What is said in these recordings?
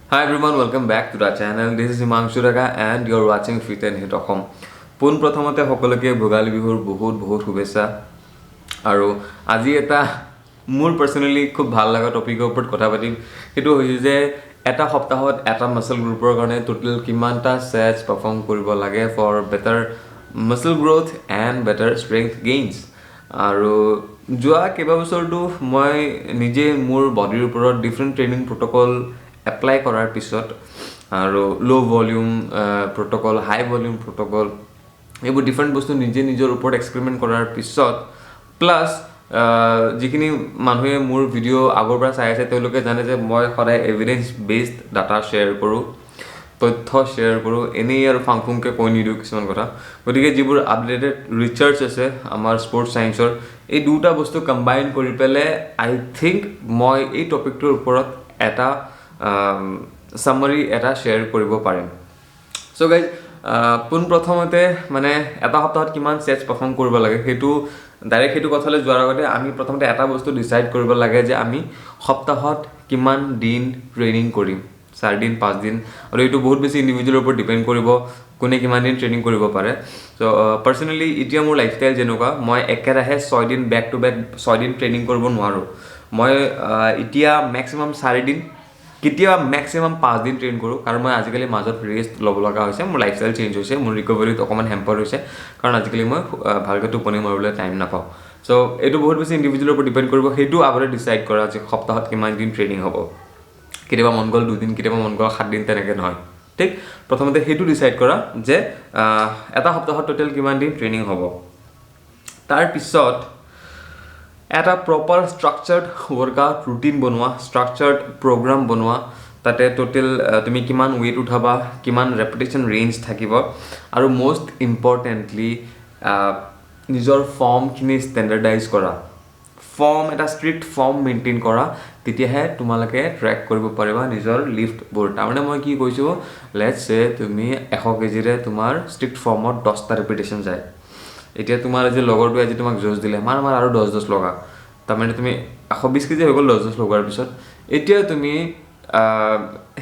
Hi everyone, welcome back to the channel. This is Himanshu Raga and you're watching Fit and Hit Home. পোন প্ৰথমতে সকলোকে ভোগালী বিহুৰ বহুত শুভেচ্ছা আৰু আজি এটা মোৰ পাৰ্সোনালি খুব ভাল লগা টপিকৰ ওপৰত কথা পাতিম সেইটো হৈছে যে এটা সপ্তাহত এটা মাসল গ্ৰুপৰ কাৰণে টোটাল কিমানটা সেটস পাৰফৰ্ম কৰিব লাগে for better muscle growth and better strength gains আৰু যোৱা কেইবছৰটো মই নিজে মোৰ বডিৰ ওপৰত ডিফাৰেণ্ট ট্ৰেইনিং প্ৰট'কল এপ্লাই কৰাৰ পিছত আৰু লো ভলিউম প্ৰট'কল হাই ভলিউম প্ৰট'কল এইবোৰ ডিফাৰেণ্ট বস্তু নিজে নিজৰ ওপৰত এক্সপেৰিমেণ্ট কৰাৰ পিছত প্লাছ যিখিনি মানুহে মোৰ ভিডিঅ' আগৰ পৰা চাই আছে তেওঁলোকে জানে যে মই সদায় এভিডেন্স বেছড ডাটা শ্বেয়াৰ কৰোঁ তথ্য শ্বেয়াৰ কৰোঁ এনেই আৰু ফাংফুংকৈ কৈ নিদিওঁ কিছুমান কথা গতিকে যিবোৰ আপডেটেড ৰিচাৰ্চ আছে আমাৰ স্পৰ্টছ ছায়েন্সৰ এই দুটা বস্তু কম্বাইন কৰি পেলাই আই থিংক মই এই টপিকটোৰ ওপৰত এটা সামাৰি এটা শ্বেয়াৰ কৰিব পাৰিম সো গাইজ পোন প্ৰথমতে মানে এটা সপ্তাহত কিমান সেটস পাৰফৰ্ম কৰিব লাগে সেইটো ডাইৰেক্ট সেইটো কথালৈ যোৱাৰ আগতে আমি প্ৰথমতে এটা বস্তু ডিসাইড কৰিব লাগে যে আমি সপ্তাহত কিমান দিন ট্ৰেইনিং কৰিম 4 দিন 5 দিন আৰু এইটো বহুত বেছি ইন্ডিভিজুৱেলৰ ওপৰত ডিপেন্ড কৰিব কোনে কিমান দিন ট্ৰেইনিং কৰিব পাৰে সো পাৰ্সোনালি এতিয়া মোৰ লাইফষ্টাইল যেনেকুৱা মই একেৰাহে 6 দিন বেক টু বেক 6 দিন ট্ৰেইনিং কৰিব নোৱাৰো মই এতিয়া ম্যাক্সিমাম 4 দিন কেতিয়াবা ম্যাক্সিমাম 5 দিন ট্ৰেইন কৰোঁ কাৰণ মই আজিকালি মাজত ৰেষ্ট ল'ব লগা হৈছে মোৰ লাইফষ্টাইল চেঞ্জ হৈছে মোৰ ৰিকভাৰীত অকমান হেম্পাৰ হৈছে কাৰণ আজিকালি মই ভালকৈ টোপনি মাৰিবলৈ টাইম নাপাওঁ সো এইটো বহুত বেছি ইন্ডিভিজুৱেলৰ ওপৰত ডিপেন্ড কৰিব সেইটো আগতে ডিসাইড কৰা যে সপ্তাহত কিমান দিন ট্ৰেইনিং হ'ব কেতিয়াবা মন গ'ল 2 দিন কেতিয়াবা মন গ'ল 7 দিন তেনেকৈ নহয় ঠিক প্ৰথমতে সেইটো ডিসাইড কৰা যে এটা সপ্তাহত টোটাল কিমান দিন ট্ৰেইনিং হ'ব তাৰ পিছত এটা প্ৰপাৰ ষ্ট্ৰাকচাৰ্ড ৱৰ্কআউট ৰুটিন বনোৱা ষ্ট্ৰাকচাৰ্ড প্ৰগ্ৰাম বনোৱা তাতে টোটাল তুমি কিমান ৱেইট উঠাবা কিমান ৰেপিটেশন ৰেঞ্জ থাকিব আৰু মোষ্ট ইম্পৰ্টেণ্টলি নিজৰ ফৰ্মখিনি ষ্টেণ্ডাৰ্ডাইজ কৰা ফৰ্ম এটা ষ্ট্ৰিক্ট ফৰ্ম মেইনটেইন কৰা তেতিয়াহে তোমালোকে ট্ৰেক কৰিব পাৰিবা নিজৰ লিফ্টবোৰ তাৰমানে মই কি কৈছোঁ লেটছ সে তুমি 100 কেজিৰে তোমাৰ ষ্ট্ৰিক্ট ফৰ্মত 10টা ৰেপিটেশন যায় এতিয়া তোমাৰ যে লগৰটো আজি তোমাক জোজ দিলে মাৰ আৰু 10 লগা তাৰমানে তুমি 120 কেজি হৈ গ'ল 10 লগাৰ পিছত এতিয়া তুমি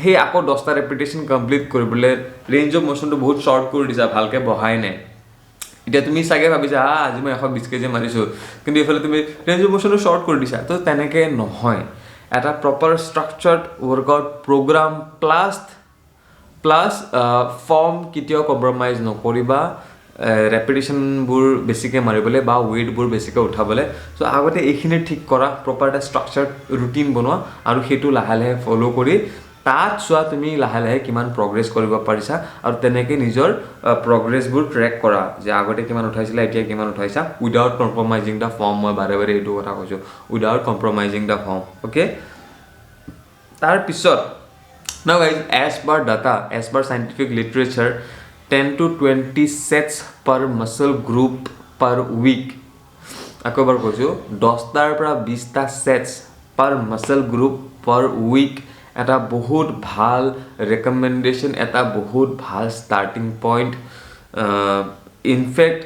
সেই আকৌ 10টা ৰেপিটেশন কমপ্লিট কৰিবলৈ ৰেঞ্জ অফ মোশনটো বহুত শৰ্ট কৰি দিছা ভালকৈ বহাই নাই এতিয়া তুমি চাগে ভাবিছা আজি মই 120 কেজি মাৰিছোঁ কিন্তু এইফালে তুমি ৰেঞ্জ অফ মোশনটো শৰ্ট কৰি দিছা তো তেনেকৈ নহয় এটা proper structured workout program plus form কেতিয়াও কম্প্ৰমাইজ নকৰিবা ৰেপিটেশনবোৰ বেছিকৈ মাৰিবলৈ বা ৱেইটবোৰ বেছিকৈ উঠাবলৈ সো আগতে এইখিনি ঠিক কৰা প্ৰপাৰ এটা ষ্ট্ৰাকচাৰ্ড ৰুটিন বনোৱা আৰু সেইটো লাহে লাহে ফলো কৰি তাত চোৱা তুমি লাহে লাহে কিমান প্ৰগ্ৰেছ কৰিব পাৰিছা আৰু তেনেকৈ নিজৰ প্ৰগ্ৰেছবোৰ ট্ৰেক কৰা যে আগতে কিমান উঠাইছিলা এতিয়া কিমান উঠাইছা উইদাউট কম্প্ৰমাইজিং দ্য ফৰ্ম মই বাৰে বাৰে এইটো কথা কৈছোঁ without compromising the form okay তাৰপিছত now guys as per data as per scientific literature 10 to 20 sets per muscle group per week আকৌ এবাৰ কৈছোঁ 10টাৰ পৰা 20টা sets per muscle group per week এটা বহুত ভাল ৰেকমেণ্ডেশ্যন এটা বহুত ভাল ষ্টাৰ্টিং পইণ্ট ইনফেক্ট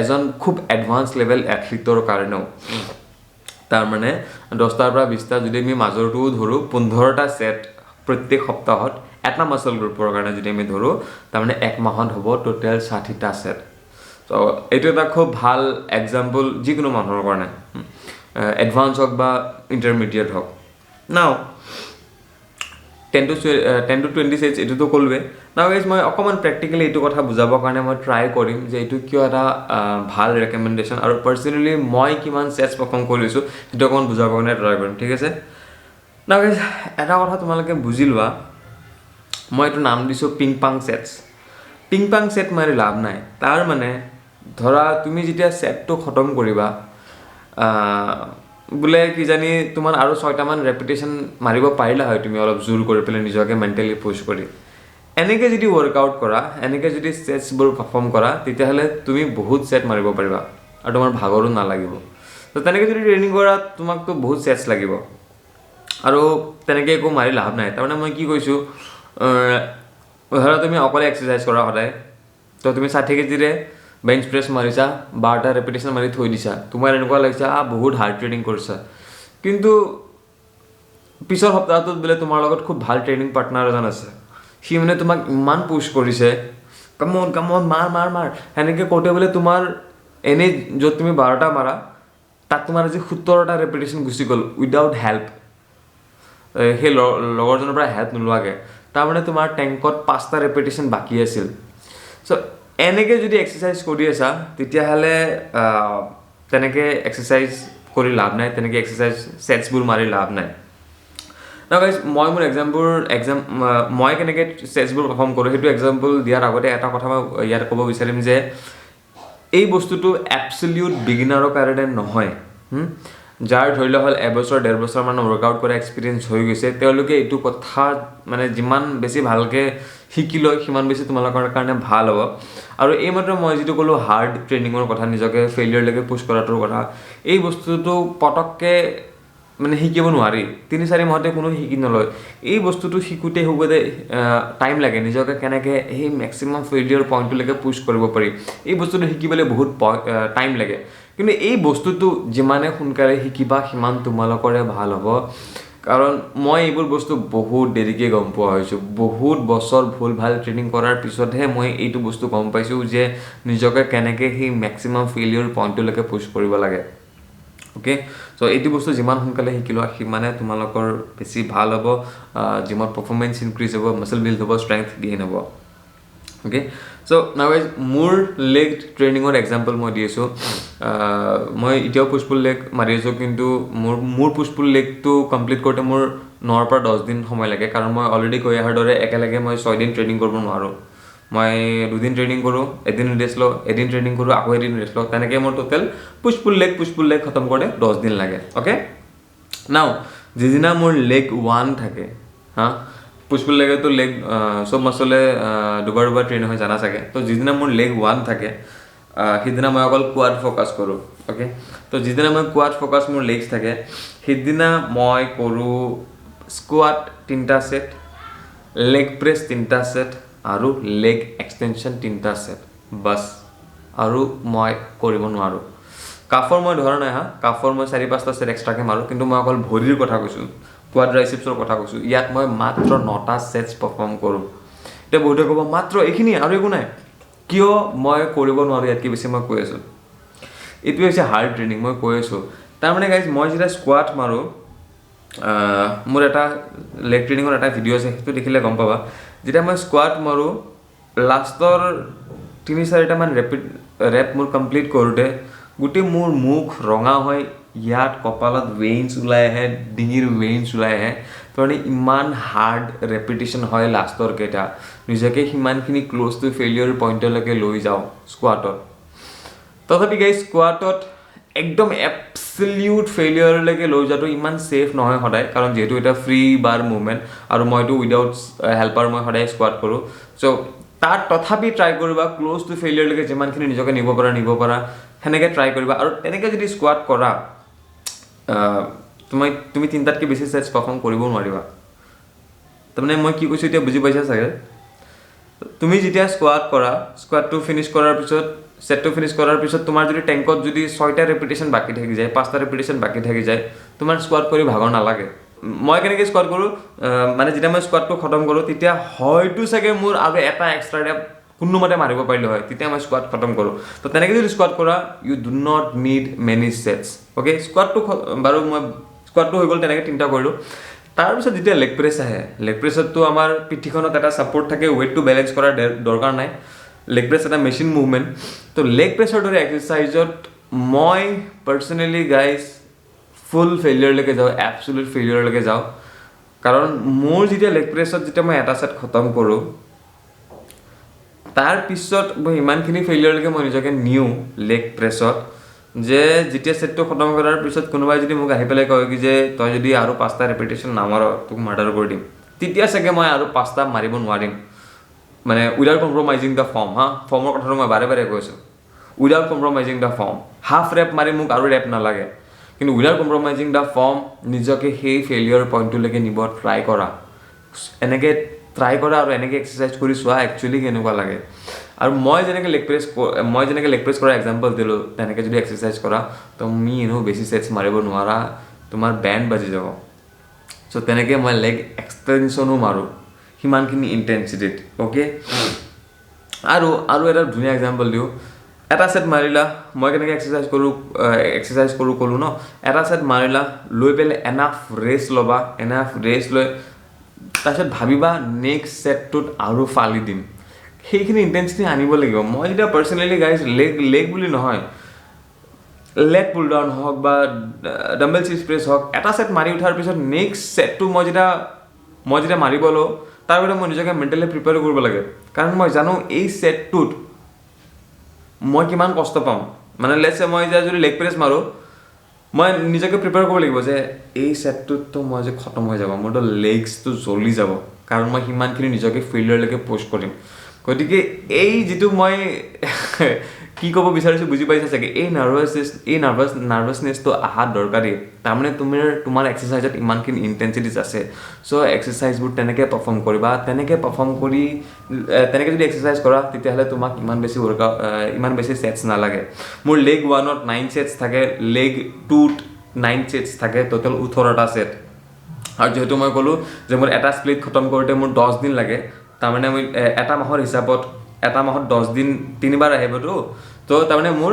এজন খুব এডভান্স লেভেল এথলিটৰ কাৰণেও তাৰমানে 10টাৰ পৰা 20টা যদি আমি মাজৰটো ধৰোঁ 15টা সেট প্ৰত্যেক সপ্তাহত এটা মাসল গ্ৰুপৰ কাৰণে যদি আমি ধৰোঁ তাৰমানে এক মাহত হ'ব টোটাল 60টা সেট তো এইটো এটা খুব ভাল এক্সাম্পল যিকোনো মানুহৰ কাৰণে এডভান্স হওক বা ইণ্টাৰমিডিয়েট হওক নাও 10 to 20 সেটস এইটোতো ক'লোৱে নাও গাইজ মই অকণমান প্ৰেক্টিকেলি এইটো কথা বুজাবৰ কাৰণে মই ট্ৰাই কৰিম যে এইটো কিয় এটা ভাল ৰেকমেণ্ডেশ্যন আৰু পাৰ্চনেলি মই কিমান সেটস পাৰফৰ্ম কৰিছোঁ সেইটো অকণমান বুজাবৰ কাৰণে ট্ৰাই কৰিম ঠিক আছে নাও গাইজ এটা কথা তোমালোকে বুজি লোৱা মই এইটো নাম দিছোঁ পিং পাং সেট মাৰি লাভ নাই তাৰ মানে ধৰা তুমি যেতিয়া সেটটো খতম কৰিবা বোলে কিজানি তোমাৰ আৰু 6টামান ৰেপিটেশন মাৰিব পাৰিলা হয় তুমি অলপ জোৰ কৰি পেলাই নিজকে মেণ্টেলি পুশ কৰি এনেকৈ যদি ৱৰ্কআউট কৰা এনেকৈ যদি সেটছবোৰ পাৰফৰ্ম কৰা তেতিয়াহ'লে তুমি বহুত সেট মাৰিব পাৰিবা আৰু তোমাৰ ভাগৰো নালাগিব তো তেনেকৈ যদি ট্ৰেইনিং কৰা তোমাকতো বহুত সেটছ লাগিব আৰু তেনেকৈ একো মাৰি লাভ নাই তাৰমানে মই কি কৈছোঁ ধৰা তুমি অকলে এক্সাৰচাইজ কৰা সদায় তো তুমি 60 কেজিৰে বেঞ্চ প্ৰেছ মাৰিছা 12টা ৰেপিটেশন মাৰি থৈ দিছা তোমাৰ এনেকুৱা লাগিছে বহুত হাৰ্ড ট্ৰেইনিং কৰিছা কিন্তু পিছৰ সপ্তাহটোত বোলে তোমাৰ লগত খুব ভাল ট্ৰেইনিং পাৰ্টনাৰ এজন আছে, সি মানে তোমাক ইমান পুছ কৰিছে, কামন কামন মাৰ মাৰ মাৰ সেনেকৈ কওঁতে বোলে তোমাৰ এনেই য'ত তুমি 12টা মাৰা তাত তোমাৰ আজি 17টা ৰেপিটেশ্যন গুচি গ'ল উইদাউট হেল্প, সেই লগৰজনৰ পৰা হেল্প নোলোৱাকৈ। তাৰমানে তোমাৰ টেংকত 5টা ৰেপিটেশ্যন বাকী আছিল। চ' এনেকৈ যদি এক্সাৰচাইজ কৰি আছা তেতিয়াহ'লে তেনেকৈ এক্সাৰচাইজ কৰি লাভ নাই, তেনেকৈ এক্সাৰচাইজ ছেটছবোৰ মাৰি লাভ নাই। Now guys, মই মোৰ মই কেনেকৈ ছেটছবোৰ পাৰফৰ্ম কৰোঁ সেইটো এক্সাম্পল দিয়াৰ আগতে এটা কথা মই ইয়াত ক'ব বিচাৰিম যে এই বস্তুটো এবছলিউট বিগিনাৰৰ কাৰণে নহয়। যাৰ ধৰি লোৱা হ'ল 1 বছৰ 1.5 বছৰমান ৱৰ্কআউট কৰা এক্সপিৰিয়েঞ্চ হৈ গৈছে, তেওঁলোকে এইটো কথা মানে যিমান বেছি ভালকৈ শিকি লয় সিমান বেছি তোমালোকৰ কাৰণে ভাল হ'ব। আৰু এইমাত্ৰ মই যিটো ক'লোঁ হাৰ্ড ট্ৰেইনিঙৰ কথা, নিজকে ফেইলিয়ৰলৈকে পুছ কৰাটোৰ কথা, এই বস্তুটো পটককৈ মানে শিকিব নোৱাৰি, 3-4 মাহতে কোনো শিকি নলয়। এই বস্তুটো শিকোঁতে টাইম লাগে, নিজকে কেনেকৈ সেই মেক্সিমাম ফেইলিয়ৰ পইণ্টটোলৈকে পুছ কৰিব পাৰি, এই বস্তুটো শিকিবলৈ বহুত টাইম লাগে। কিন্তু এই বস্তুটো যিমানে সোনকালে শিকিবা সিমান তোমালোকৰে ভাল হ'ব। কাৰণ মই এইবোৰ বস্তু বহুত দেৰিকৈ গম পোৱা হৈছোঁ, বহুত বছৰ ভুল ভাল ট্ৰেইনিং কৰাৰ পিছতহে মই এইটো বস্তু গম পাইছোঁ যে নিজকে কেনেকৈ সেই মেক্সিমাম ফেইলিয়ৰ পইণ্টটোলৈকে পুছ কৰিব লাগে। অ'কে, চ' এইটো বস্তু যিমান সোনকালে শিকি লোৱা সিমানে তোমালোকৰ বেছি ভাল হ'ব, জিমত পাৰফৰ্মেঞ্চ ইনক্ৰিজ হ'ব, মাছল বিল্ড হ'ব, ষ্ট্ৰেংথ গেইন হ'ব। অ'কে, চ' নাও গাইজ মোৰ লেগ ট্ৰেইনিঙৰ এক্সাম্পল মই দি আছোঁ। মই এতিয়াও পুছ পুল লেগ মাৰি আছোঁ, কিন্তু মোৰ পুছ পুল লেগটো কমপ্লিট কৰোঁতে মোৰ 9ৰ পৰা 10 দিন সময় লাগে। কাৰণ মই অলৰেডি কৈ অহাৰ দৰে একেলগে মই 6 দিন ট্ৰেইনিং কৰিব নোৱাৰোঁ। মই 2 দিন ট্ৰেইনিং কৰোঁ, এদিন ৰেষ্ট লওঁ, এদিন ট্ৰেইনিং কৰোঁ, আকৌ এদিন ৰেষ্ট লওঁ, তেনেকৈ মোৰ টোটেল পুছ পুল লেগ খতম কৰোঁতে 10 দিন লাগে। অ'কে, নাও যিদিনা মোৰ লেগ 1 থাকে, পুছ পুল লেগতো লেগ চব মাছলে দুবাৰ ট্ৰেইন হৈ জানা চাগে। তো যিদিনা মোৰ লেগ 1 থাকে সিদিনা মই অকল কোৱাড ফ'কাছ কৰোঁ। অ'কে, তো যিদিনা মই কোৱাড ফ'কাছ মোৰ লেগছ থাকে সিদিনা মই কৰোঁ স্কোৱাট 3টা ছেট, লেগ প্ৰেছ 3টা ছেট আৰু লেগ এক্সটেনশ্যন 3টা ছেট, বাছ। আৰু মই কৰিব নোৱাৰোঁ। কাফৰ মই ধৰা নাই, কাফৰ মই 4-5টা ছেট এক্সট্ৰাকৈ মাৰোঁ, কিন্তু মই অকল ভৰিৰ কথা কৈছোঁ, কোৱাড্ৰাইচেপছৰ কথা কৈছোঁ। ইয়াত মই মাত্ৰ 9টা ছেটছ পাৰফৰ্ম কৰোঁ। এতিয়া বহুতে ক'ব মাত্ৰ এইখিনি আৰু একো নাই, কিয় মই কৰিব নোৱাৰোঁ ইয়াতকৈ বেছি? মই কৈ আছোঁ এইটোৱে হৈছে হাৰ্ড ট্ৰেইনিং, মই কৈ আছোঁ। তাৰমানে গাইজ মই যেতিয়া স্কোৱাট মাৰোঁ, মোৰ এটা লেগ ট্ৰেইনিঙৰ এটা ভিডিঅ' আছে, সেইটো দেখিলে গম পাবা। যেতিয়া মই স্কোৱাট মাৰোঁ লাষ্টৰ 3-4টামান ৰেপ মোৰ কমপ্লিট কৰোঁতে গোটেই মোৰ মুখ ৰঙা হয়, ইয়াত কপালত ভেইনছ ওলাই আহে, ডিঙিৰ ভেইনছ ওলাই আহে। তাৰমানে ইমান হাৰ্ড ৰেপিটেশ্যন হয় লাষ্টৰ কেইটা, নিজকে সিমানখিনি ক্ল'জ টু ফেইলিয়ৰ পইণ্টলৈকে লৈ যাওঁ স্কোৱাটত। তথাপি গাইজ স্কোৱাটত একদম এবছলিউট ফেইলিয়ৰলৈকে লৈ যোৱাটো ইমান ছেফ নহয় সদায়, কাৰণ যিহেতু এটা ফ্ৰী বাৰ মুভমেণ্ট আৰু মইতো উইদাউট হেল্পাৰ মই সদায় স্কোৱাট কৰোঁ। চ' তাত তথাপি ট্ৰাই কৰিবা ক্ল'জ টু ফেইলিয়ৰলৈকে যিমানখিনি নিজকে নিব পাৰা সেনেকৈ ট্ৰাই কৰিবা। আৰু তেনেকৈ যদি স্কোৱাট কৰা তুমি 3টাতকৈ বেছি ছেটছ পাৰফৰ্ম কৰিব নোৱাৰিবা। তাৰমানে মই কি কৈছোঁ এতিয়া বুজি পাইছা চাগে? তুমি যেতিয়া স্কোৱাট কৰা, স্কোৱাটটো ফিনিছ কৰাৰ পিছত, ছেটটো ফিনিছ কৰাৰ পিছত তোমাৰ যদি টেংকত যদি 6টা ৰেপিটেশ্যন বাকী থাকি যায়, 5টা ৰেপিটেশ্যন বাকী থাকি যায়, তোমাৰ স্কোৱাট কৰি ভাগৰ নালাগে। মই কেনেকৈ স্কোৱাট কৰোঁ, মানে যেতিয়া মই স্কোৱাটটো খতম কৰোঁ তেতিয়া হয়তো চাগে মোৰ আৰু এটা এক্সট্ৰা ৰেপ কোনোমতে মাৰিব পাৰিলোঁ হয়, তেতিয়া মই স্কোৱাট খতম কৰোঁ। তো তেনেকৈ যদি স্কোৱাট কৰা you do not need many sets. Okay, স্কোৱাটটো বাৰু মই স্কোৱাটটো হৈ গ'ল, তেনেকৈ 3টা কৰিলোঁ। তাৰপিছত যেতিয়া লেগ প্ৰেছ আহে, লেগ প্ৰেছততো আমাৰ পিঠিখনত এটা ছাপৰ্ট থাকে, ৱেইটটো বেলেঞ্চ কৰাৰ দৰকাৰ নাই। লেগ প্ৰেছ এটা মেচিন মুভমেণ্ট। তো লেগ প্ৰেছৰ দৰে এক্সাৰচাইজত মই পাৰ্চনেলি গাইজ ফুল ফেইলিয়ৰলৈকে যাওঁ, এবছলিউট ফেইলিয়ৰলৈকে যাওঁ। কাৰণ মোৰ যেতিয়া লেগ প্ৰেছত যেতিয়া মই এটা ছেট খতম কৰোঁ, তাৰপিছত মই ইমানখিনি ফেইলিয়ৰলৈকে মই নিজকে নিওঁ লেগ প্ৰেছত, যে যেতিয়া ছেটটো খতম কৰাৰ পিছত কোনোবাই যদি মোক আহি পেলাই কয় কি যে তই যদি আৰু 5টা ৰেপিটেশ্যন নামাৰ তোক মাৰ্ডাৰ কৰি দিম, তেতিয়া চাগে মই আৰু 5টা মাৰিব নোৱাৰিম। মানে উইদাউট কম্প্ৰমাইজিং দ্য ফৰ্ম, ফৰ্মৰ কথাটো মই বাৰে কৈছোঁ, without compromising the form. Half rep মাৰি মোক আৰু ৰেপ নালাগে, কিন্তু উইদাউট কম্প্ৰমাইজিং দ্য ফৰ্ম নিজকে সেই ফেইলিয়ৰ পইণ্টটোলৈকে নিব ট্ৰাই কৰা। এনেকৈ ট্ৰাই কৰা আৰু এনেকৈ এক্সাৰচাইজ কৰি চোৱা একচুৱেলি কেনেকুৱা লাগে। আৰু মই যেনেকৈ লেগ প্ৰেছ কৰা এক্সাম্পল দিলোঁ, তেনেকৈ যদি এক্সাৰচাইজ কৰা তুমি এনেও বেছি ছেটছ মাৰিব নোৱাৰা, তোমাৰ বেণ্ড বাজি যাব। চ' তেনেকৈ মই লেগ এক্সটেনশ্যনো মাৰোঁ সিমানখিনি ইণ্টেনচিটিত অ'কে আৰু এটা ধুনীয়া এক্সাম্পল দিওঁ এটা ছেট মাৰিলা মই কেনেকৈ এক্সাৰচাইজ কৰোঁ ক'লোঁ ন এটা ছেট মাৰিলা লৈ পেলাই এনাফ ৰেষ্ট ল'বা এনাফ ৰেষ্ট লৈ তাৰপিছত ভাবিবা নেক্সট ছেটটোত আৰু ফালি দিম সেইখিনি ইণ্টেনচিটি আনিব লাগিব মই যেতিয়া পাৰ্চনেলি গাইজ লেগ বুলি নহয় লেগ পুল ডাউন হওক বা ডাম্বেল চিজ প্ৰেছ হওক এটা ছেট মাৰি উঠাৰ পিছত নেক্সট ছেটটো মই যেতিয়া মাৰিব লওঁ তাৰ বাবে মই নিজকে মেণ্টেলি প্ৰিপেয়াৰ কৰিব লাগে কাৰণ মই জানো এই ছেটটোত মই কিমান কষ্ট পাম মানে লেটছে মই এতিয়া যদি লেগ প্ৰেছ মাৰোঁ মই নিজকে প্ৰিপেয়াৰ কৰিব লাগিব যে এই ছেটটোততো মই যে খতম হৈ যাব মোৰতো লেগছটো জ্বলি যাব কাৰণ মই সিমানখিনি নিজকে ফিল্ডলৈকে পুছ কৰিম গতিকে এই যিটো মই কি ক'ব বিচাৰিছোঁ বুজি পাইছা চাগে এই নাৰ্ভাছনেছটো অহা দৰকাৰী তাৰমানে তোমাৰ এক্সাৰচাইজত ইমানখিনি ইণ্টেনচিটিছ আছে চ' এক্সাৰচাইজবোৰ তেনেকৈ পাৰফৰ্ম কৰিবা তেনেকৈ যদি এক্সাৰচাইজ কৰা তেতিয়াহ'লে তোমাক ইমান বেছি ছেটছ নালাগে মোৰ লেগ 1ত 9 ছেটছ থাকে লেগ 2ত 9 ছেটছ থাকে টোটেল 18টা ছেট আৰু যিহেতু মই ক'লোঁ যে মোৰ এটা স্প্লিট খতম কৰোঁতে মোৰ 10 দিন লাগে তাৰমানে মই এটা মাহৰ হিচাপত এটা মাহত 10 দিন 3 বাৰ আহিবতো তো তাৰমানে মোৰ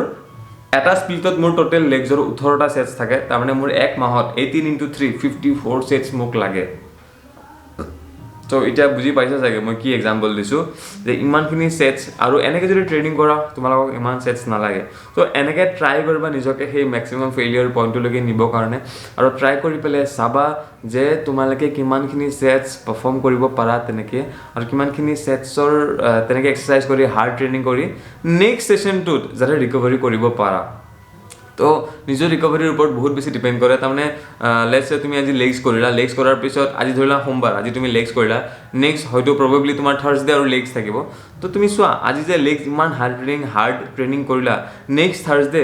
এটা স্প্লিটত মোৰ টোটেল লেগছৰ 18টা ছেটছ থাকে তাৰমানে মোৰ এক মাহত 18 × 3 54 ছেটছ মোক লাগে তো এতিয়া বুজি পাইছা চাগে মই কি এক্সাম্পল দিছোঁ যে ইমানখিনি ছেটছ আৰু এনেকৈ যদি ট্ৰেইনিং কৰা তোমালোকক ইমান ছেটছ নালাগে তো এনেকৈ ট্ৰাই কৰিবা নিজকে সেই মেক্সিমাম ফেইলিয়ৰ পইণ্টলৈকে নিবৰ কাৰণে আৰু ট্ৰাই কৰি পেলাই চাবা যে তোমালোকে কিমানখিনি ছেটছ পাৰফৰ্ম কৰিব পাৰা তেনেকৈ আৰু কিমানখিনি ছেটছৰ তেনেকৈ এক্সাৰচাইজ কৰি হাৰ্ড ট্ৰেইনিং কৰি নেক্সট ছেশ্যনটোত যাতে ৰিকভাৰী কৰিব পাৰা তো নিজৰ ৰিকভাৰীৰ ওপৰত বহুত বেছি ডিপেণ্ড কৰে তাৰমানে লেটছে তুমি আজি লেগছ কৰাৰ পিছত আজি ধৰিলা সোমবাৰ আজি তুমি লেগছ কৰিলা নেক্সট হয়তো প্ৰবেবলি তোমাৰ থাৰ্ছডে আৰু লেগছ থাকিব তো তুমি চোৱা আজি যে লেগছ ইমান হাৰ্ড ট্ৰেইনিং কৰিলা নেক্সট থাৰ্ছডে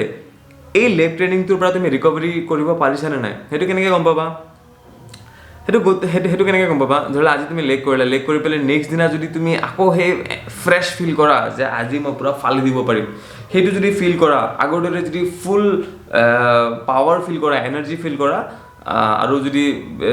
এই লেগ ট্ৰেইনিংটোৰ পৰা তুমি ৰিকভাৰী কৰিব পাৰিছানে নাই সেইটো কেনেকৈ গম পাবা সেইটো কেনেকৈ গম পাবা ধৰিলা আজি তুমি লেগ কৰি পেলাই নেক্সট দিনা যদি তুমি আকৌ সেই ফ্ৰেছ ফিল কৰা যে আজি মই পূৰা ফালি দিব পাৰিম সেইটো যদি ফিল কৰা আগৰ দৰে যদি ফুল পাৱাৰ ফিল কৰা এনাৰ্জি ফিল কৰা আৰু যদি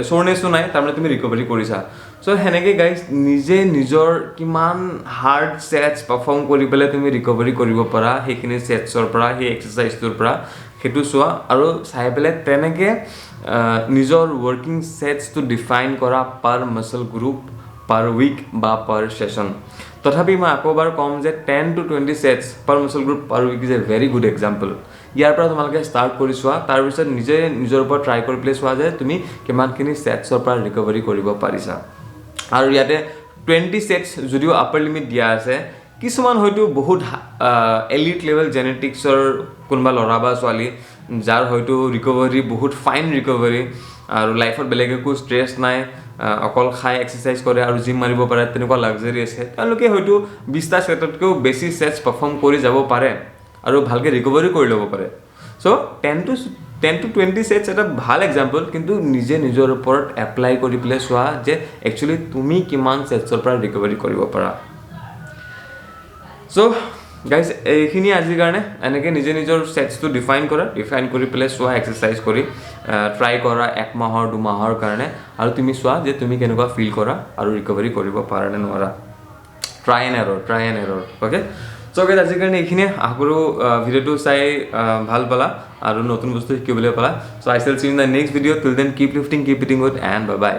চ'ৰনেছো নাই তাৰমানে তুমি ৰিকভাৰী কৰিছা চ' সেনেকৈ গাইজ নিজে নিজৰ কিমান হাৰ্ড ছেটছ পাৰফৰ্ম কৰি পেলাই তুমি ৰিকভাৰী কৰিব পাৰা সেইখিনি ছেটছৰ পৰা সেই এক্সাৰচাইজটোৰ পৰা সেইটো চোৱা আৰু চাই পেলাই তেনেকৈ নিজৰ ৱৰ্কিং ছেটছটো ডিফাইন কৰা পাৰ মাছল গ্ৰুপ পাৰ উইক বা পাৰ ছেশ্যন তথাপি মই আকৌ এবাৰ ক'ম যে 10 to 20 sets per muscle group per week is a very good example ইয়াৰ পৰা তোমালোকে ষ্টাৰ্ট কৰি চোৱা তাৰপিছত নিজৰ ওপৰত ট্ৰাই কৰি পেলাই চোৱা যে তুমি কিমানখিনি ছেটছৰ পৰা ৰিকভাৰী কৰিব পাৰিছা আৰু ইয়াতে 20 ছেটছ যদিও আপাৰ লিমিট দিয়া আছে কিছুমান হয়তো বহুত এলিট লেভেল জেনেটিক্সৰ কোনোবা ল'ৰা বা ছোৱালী যাৰ হয়তো ৰিকভাৰী বহুত ফাইন ৰিকভাৰী আৰু লাইফত বেলেগ একো ষ্ট্ৰেছ নাই অকল খাই এক্সাৰচাইজ কৰে আৰু জিম মাৰিব পাৰে তেনেকুৱা লাক্সাৰী আছে তেওঁলোকে হয়তো 20টা ছেটতকৈও বেছি ছেটছ পাৰফৰ্ম কৰি যাব পাৰে আৰু ভালকৈ ৰিকভাৰী কৰি ল'ব পাৰে চ' 10 to 20 ছেটছ এটা ভাল এক্সাম্পল কিন্তু নিজে নিজৰ ওপৰত এপ্লাই কৰি পেলাই চোৱা যে একচুৱেলি তুমি কিমান ছেটছৰ পৰা ৰিকভাৰী কৰিব পাৰা চ' গাইজ এইখিনি আজিৰ কাৰণে এনেকৈ নিজৰ ছেটছটো ডিফাইন কৰি পেলাই চোৱা এক্সাৰচাইজ কৰি ট্ৰাই কৰা 1 মাহৰ 2 মাহৰ কাৰণে আৰু তুমি চোৱা যে তুমি কেনেকুৱা ফিল কৰা আৰু ৰিকভাৰী কৰিব পাৰা নে নোৱাৰা try and error okay so' guys আজিৰ কাৰণে এইখিনিয়ে আশা কৰোঁ ভিডিঅ'টো চাই ভাল পালা আৰু নতুন বস্তু শিকিবলৈ পালা so' I shall see you in the next video' till then keep lifting keep eating good and bye by